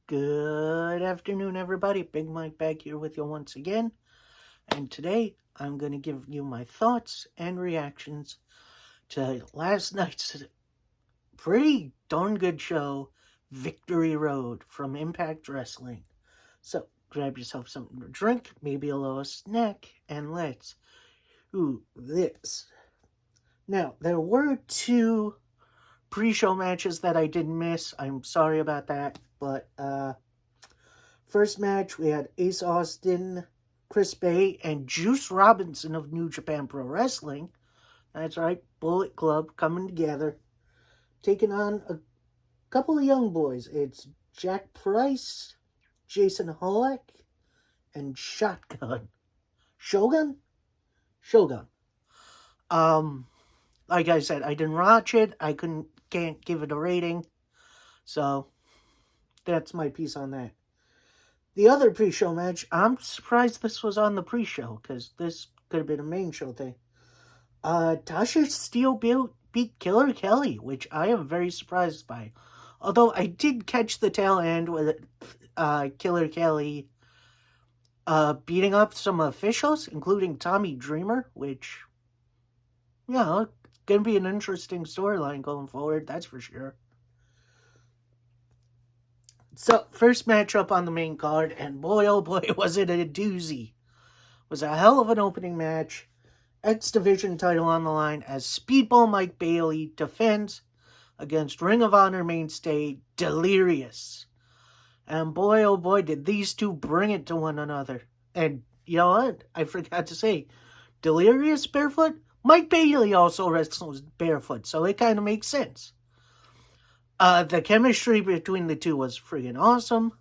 Good afternoon, everybody. Big Mike back here with you once again. And today I'm going to give you my thoughts and reactions to last night's pretty darn good show, Victory Road from Impact Wrestling. So grab yourself something to drink, maybe a little snack, and let's do this. Now, there were two pre-show matches that I didn't miss. I'm sorry about that, but first match, we had Ace Austin, Chris Bay, and Juice Robinson of New Japan Pro Wrestling. That's right, Bullet Club coming together, taking on a couple of young boys. It's Jack Price, Jason Hollick, and Shotgun. Shogun? Shogun. Like I said, I didn't watch it. I can't give it a rating. So, that's my piece on that. The other pre-show match, I'm surprised this was on the pre-show, because this could have been a main show thing. Tasha Steele beat Killer Kelly, which I am very surprised by. Although I did catch the tail end with Killer Kelly beating up some officials, including Tommy Dreamer, which, it's going to be an interesting storyline going forward, that's for sure. So, first matchup on the main card, and boy, oh boy, was it a doozy. It was a hell of an opening match. X Division title on the line as Speedball Mike Bailey defends against Ring of Honor mainstay Delirious. And boy, oh boy, did these two bring it to one another. And you know what? I forgot to say, Delirious barefoot? Mike Bailey also wrestles barefoot, so it kind of makes sense. The chemistry between the two was friggin' awesome.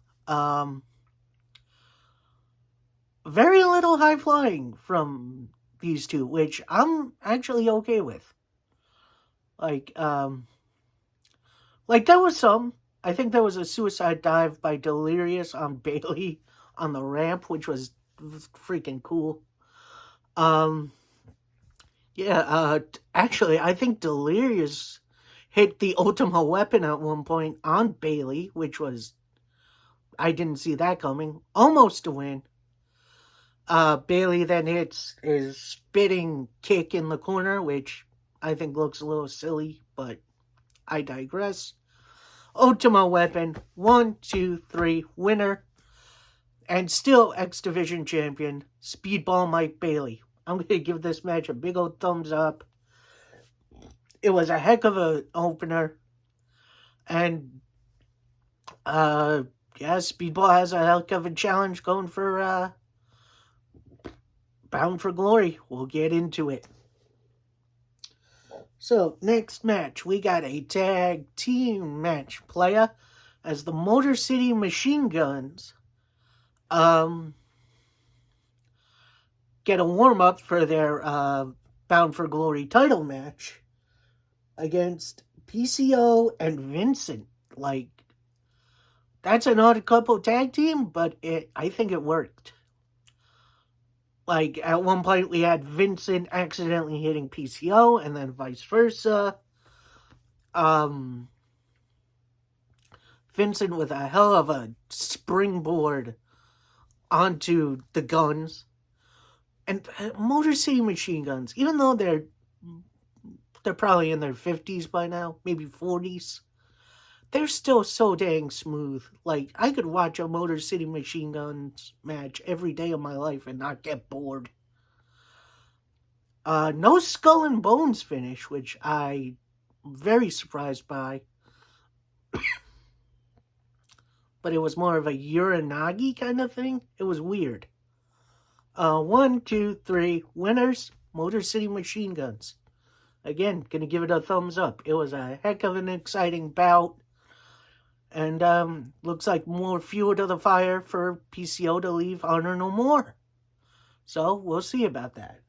Very little high flying from these two, which I'm actually okay with. Like there was some. I think there was a suicide dive by Delirious on Bailey on the ramp, which was freaking cool. Actually, I think Delirious hit the Ultima Weapon at one point on Bailey, which was, I didn't see that coming. Almost a win. Bailey then hits his spitting kick in the corner, which I think looks a little silly, but I digress. Ultima Weapon, 1, 2, 3, winner. And still X Division champion, Speedball Mike Bailey. I'm going to give this match a big old thumbs up. It was a heck of an opener. And, Speedball has a heck of a challenge going for, Bound for Glory. We'll get into it. So, next match, we got a tag team match, playa, as the Motor City Machine Guns, get a warm-up for their, Bound for Glory title match against PCO and Vincent. Like, that's an odd couple tag team, but I think it worked. Like, at one point we had Vincent accidentally hitting PCO, and then vice versa. Vincent with a hell of a springboard onto the guns. And Motor City Machine Guns, even though they're probably in their 50s by now, maybe 40s, they're still so dang smooth. Like, I could watch a Motor City Machine Guns match every day of my life and not get bored. No Skull and Bones finish, which I'm very surprised by. But it was more of a Uranagi kind of thing. It was weird. 1, 2, 3, winners, Motor City Machine Guns. Again, gonna give it a thumbs up. It was a heck of an exciting bout. And looks like more fuel to the fire for PCO to leave Honor No More. So, we'll see about that.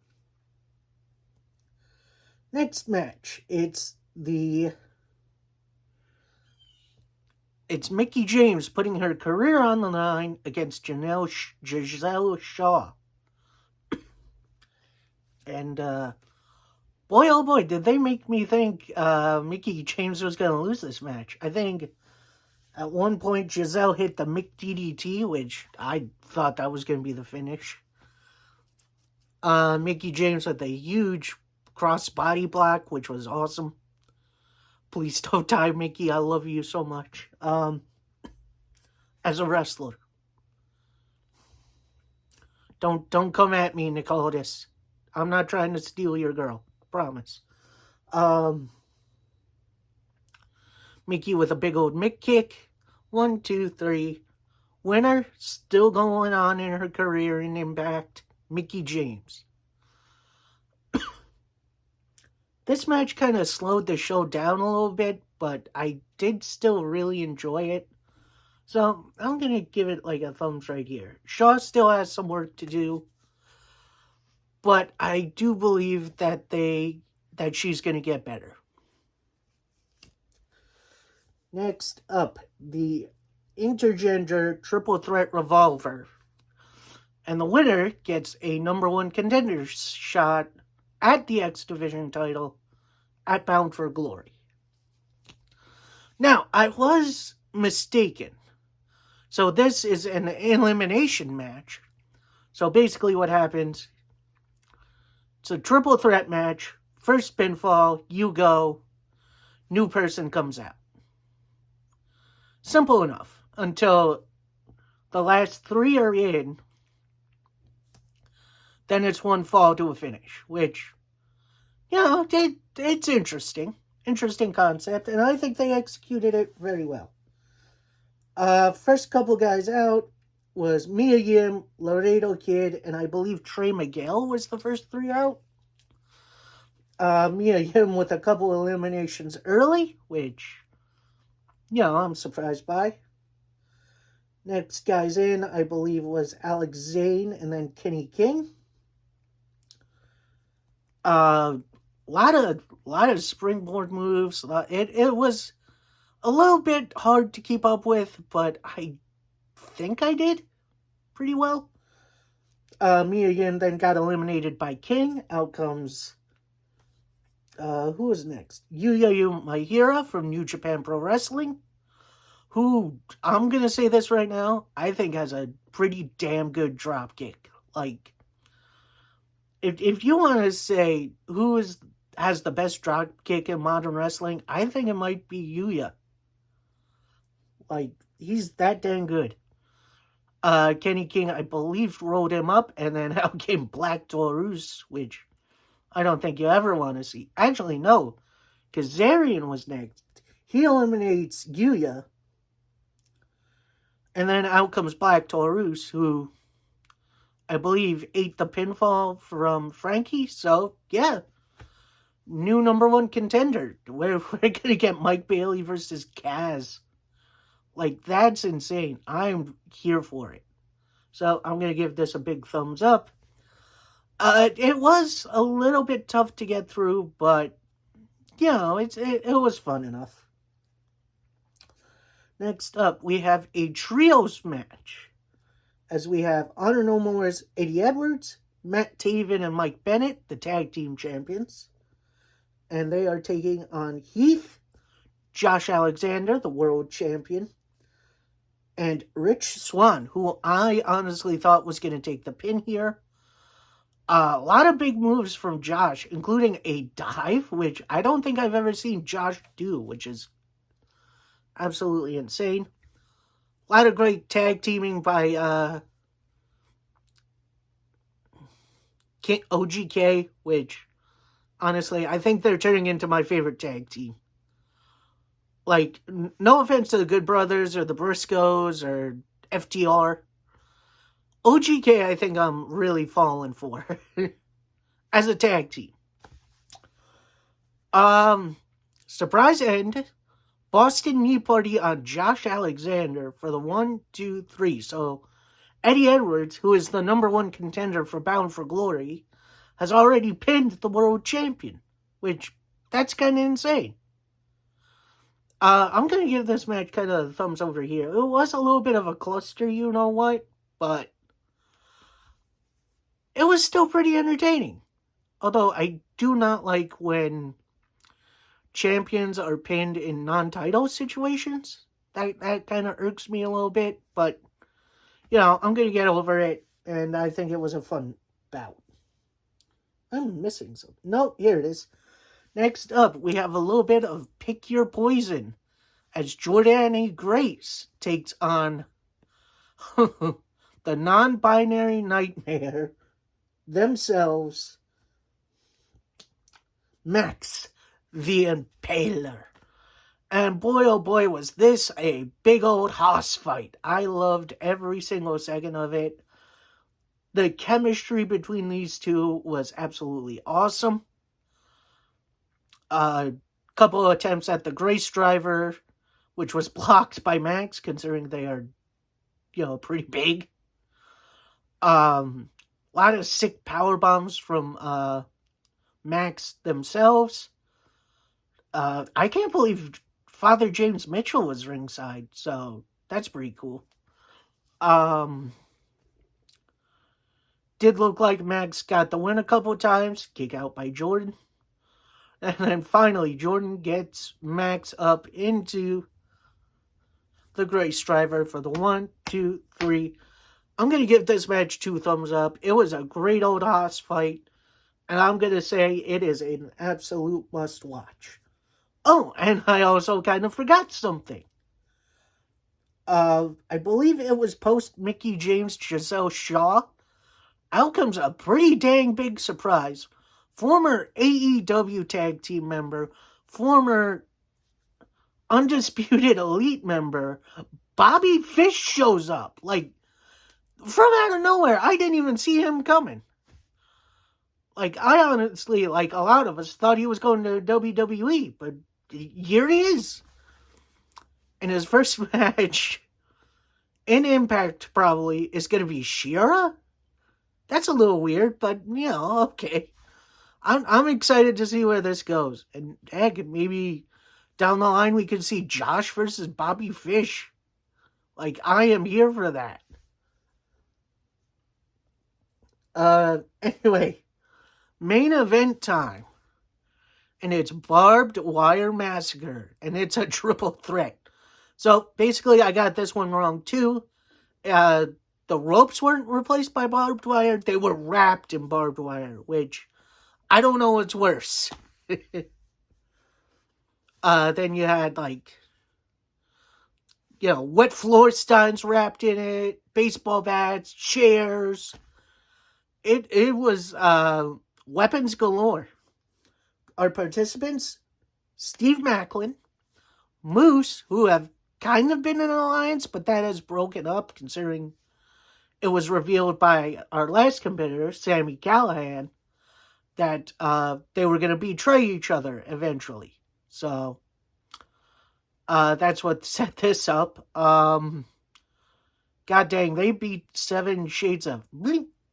Next match, it's Mickie James putting her career on the line against Giselle Shaw. And, boy, oh boy, did they make me think Mickie James was going to lose this match. I think At one point, Giselle hit the McDDT, which I thought that was going to be the finish. Mickie James with a huge cross body block, which was awesome. Please don't die, Mickie. I love you so much. As a wrestler. Don't come at me, Nicolas. I'm not trying to steal your girl. Promise. Mickie with a big old Mick kick. 1, 2, 3. Winner, still going on in her career in Impact, Mickie James. This match kind of slowed the show down a little bit, but I did still really enjoy it. So I'm going to give it like a thumbs right here. Shaw still has some work to do, but I do believe that she's going to get better. Next up, the intergender triple threat revolver. And the winner gets a number 1 contender shot at the X Division title at Bound for Glory. Now, I was mistaken. So this is an elimination match. So basically what happens, it's a triple threat match. First pinfall, you go, new person comes out. Simple enough until the last 3 are in. Then it's 1 fall to a finish, which, it's interesting. Interesting concept, and I think they executed it very well. First couple guys out was Mia Yim, Laredo Kid, and I believe Trey Miguel was the first 3 out. Mia Yim with a couple eliminations early, which, I'm surprised by. Next guys in, I believe, was Alex Zane and then Kenny King. Lot of springboard moves. It was a little bit hard to keep up with, but I think I did pretty well. Mia Yim then got eliminated by King. Out comes, who was next? Yuya Uemura from New Japan Pro Wrestling, who, I'm going to say this right now, I think has a pretty damn good drop kick. Like, if you want to say who has the best drop kick in modern wrestling, I think it might be Yuya. Like, he's that dang good. Kenny King, I believe, rolled him up, and then out came Black Taurus, which I don't think you ever want to see. Actually, no, because Zarian was next. He eliminates Yuya, and then out comes Black Taurus, who I believe ate the pinfall from Frankie. So, yeah, new number 1 contender. We're going to get Mike Bailey versus Kaz. Like, that's insane. I'm here for it. So, I'm going to give this a big thumbs up. It was a little bit tough to get through, but, it was fun enough. Next up, we have a trios match. As we have Honor No More's Eddie Edwards, Matt Taven, and Mike Bennett, the tag team champions. And they are taking on Heath, Josh Alexander, the world champion, and Rich Swann, who I honestly thought was going to take the pin here. A lot of big moves from Josh, including a dive, which I don't think I've ever seen Josh do, which is absolutely insane. A lot of great tag teaming by OGK, which, honestly, I think they're turning into my favorite tag team. Like, no offense to the Good Brothers or the Briscoes or FTR. OGK, I think I'm really falling for as a tag team. Surprise end. Boston Knee Party on Josh Alexander for the 1, 2, 3. So, Eddie Edwards, who is the number 1 contender for Bound for Glory, has already pinned the world champion, which, that's kind of insane. I'm going to give this match kind of a thumbs over here. It was a little bit of a cluster, you know what, but it was still pretty entertaining. Although I do not like when champions are pinned in non-title situations. That kind of irks me a little bit, but, you know, I'm going to get over it, and I think it was a fun bout. I'm missing something. No, here it is. Next up, we have a little bit of Pick Your Poison as Jordynne Grace takes on the non-binary nightmare themselves, Max the Impaler. And boy, oh boy, was this a big old hoss fight. I loved every single second of it. The chemistry between these two was absolutely awesome. A couple of attempts at the Grace Driver, which was blocked by Max, considering they are, you know, pretty big. A lot of sick power bombs from Max themselves. I can't believe Father James Mitchell was ringside, so that's pretty cool. Did look like Max got the win a couple times, kick out by Jordan. And then finally, Jordan gets Max up into the Grace Driver for the 1, 2, 3. I'm going to give this match 2 thumbs up. It was a great old hoss fight. And I'm going to say it is an absolute must watch. Oh, and I also kind of forgot something. I believe it was post Mickie James, Giselle Shaw. Out comes a pretty dang big surprise. Former AEW tag team member, former Undisputed Elite member, Bobby Fish shows up. Like, from out of nowhere. I didn't even see him coming. Like, I honestly, like a lot of us, thought he was going to WWE, but here he is. And his first match in Impact probably is going to be Shira. That's a little weird, but, you know, okay. I'm excited to see where this goes. And heck, maybe down the line we could see Josh versus Bobby Fish. Like, I am here for that. Anyway, main event time. And it's Barbed Wire Massacre. And it's a triple threat. So, basically, I got this one wrong, too. The ropes weren't replaced by barbed wire. They were wrapped in barbed wire, which I don't know what's worse. Then you had, like, you know, wet floor steins wrapped in it, baseball bats, chairs. It was weapons galore. Our participants, Steve Maclin, Moose, who have kind of been in an alliance, but that has broken up considering it was revealed by our last competitor, Sami Callihan, that they were going to betray each other eventually. So, that's what set this up. God dang, they beat 7 shades of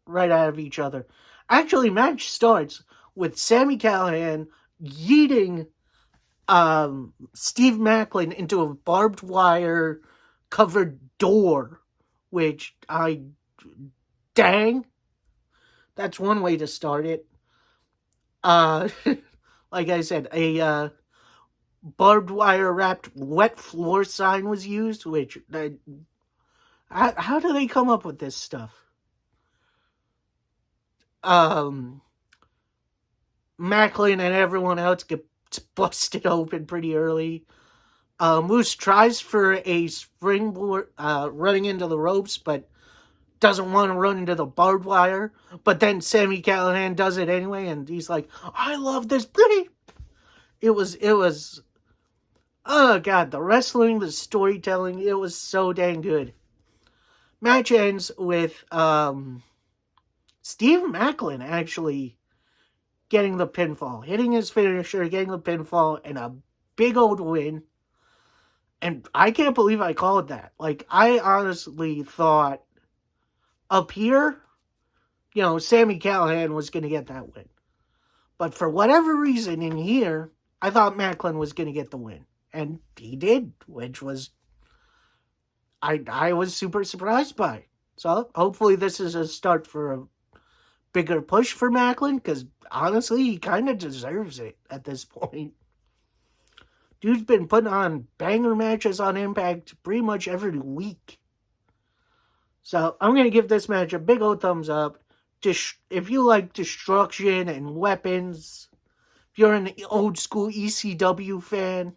right out of each other. Actually, match starts with Sami Callihan yeeting Steve Maclin into a barbed wire covered door, which dang, that's one way to start it. Like I said, a barbed wire wrapped wet floor sign was used, which how do they come up with this stuff? Maclin and everyone else gets busted open pretty early. Moose tries for a springboard, running into the ropes, but doesn't want to run into the barbed wire. But then Sami Callihan does it anyway, and he's like, I love this. It was, oh god, the wrestling, the storytelling, it was so dang good. Match ends with Steve Maclin actually getting the pinfall, hitting his finisher, getting the pinfall, and a big old win. And I can't believe I called that. Like, I honestly thought up here, you know, Sami Callihan was going to get that win. But for whatever reason in here, I thought Maclin was going to get the win. And he did, which was, I was super surprised by. So, hopefully this is a start for a bigger push for Maclin, because honestly, he kind of deserves it at this point. Dude's been putting on banger matches on Impact pretty much every week. So I'm going to give this match a big old thumbs up. If you like destruction and weapons, if you're an old school ECW fan,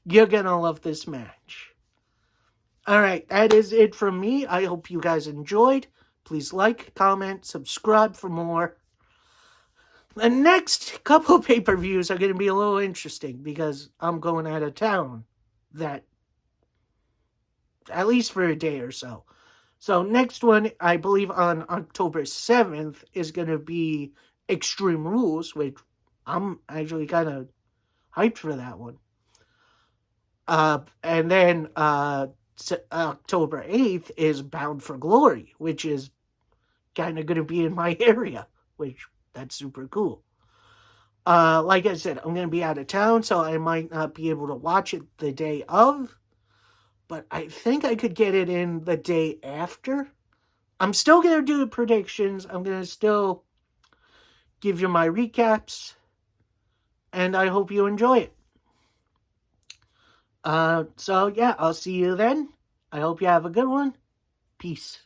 you're going to love this match. Alright, that is it from me. I hope you guys enjoyed. Please like, comment, subscribe for more. The next couple pay-per-views are going to be a little interesting because I'm going out of town at least for a day or so. So next one, I believe on October 7th, is going to be Extreme Rules, which I'm actually kind of hyped for that one. And then October 8th is Bound for Glory, which is kind of going to be in my area, which that's super cool. Like I said, I'm going to be out of town, so I might not be able to watch it the day of. But I think I could get it in the day after. I'm still going to do predictions. I'm going to still give you my recaps. And I hope you enjoy it. So, yeah, I'll see you then. I hope you have a good one. Peace.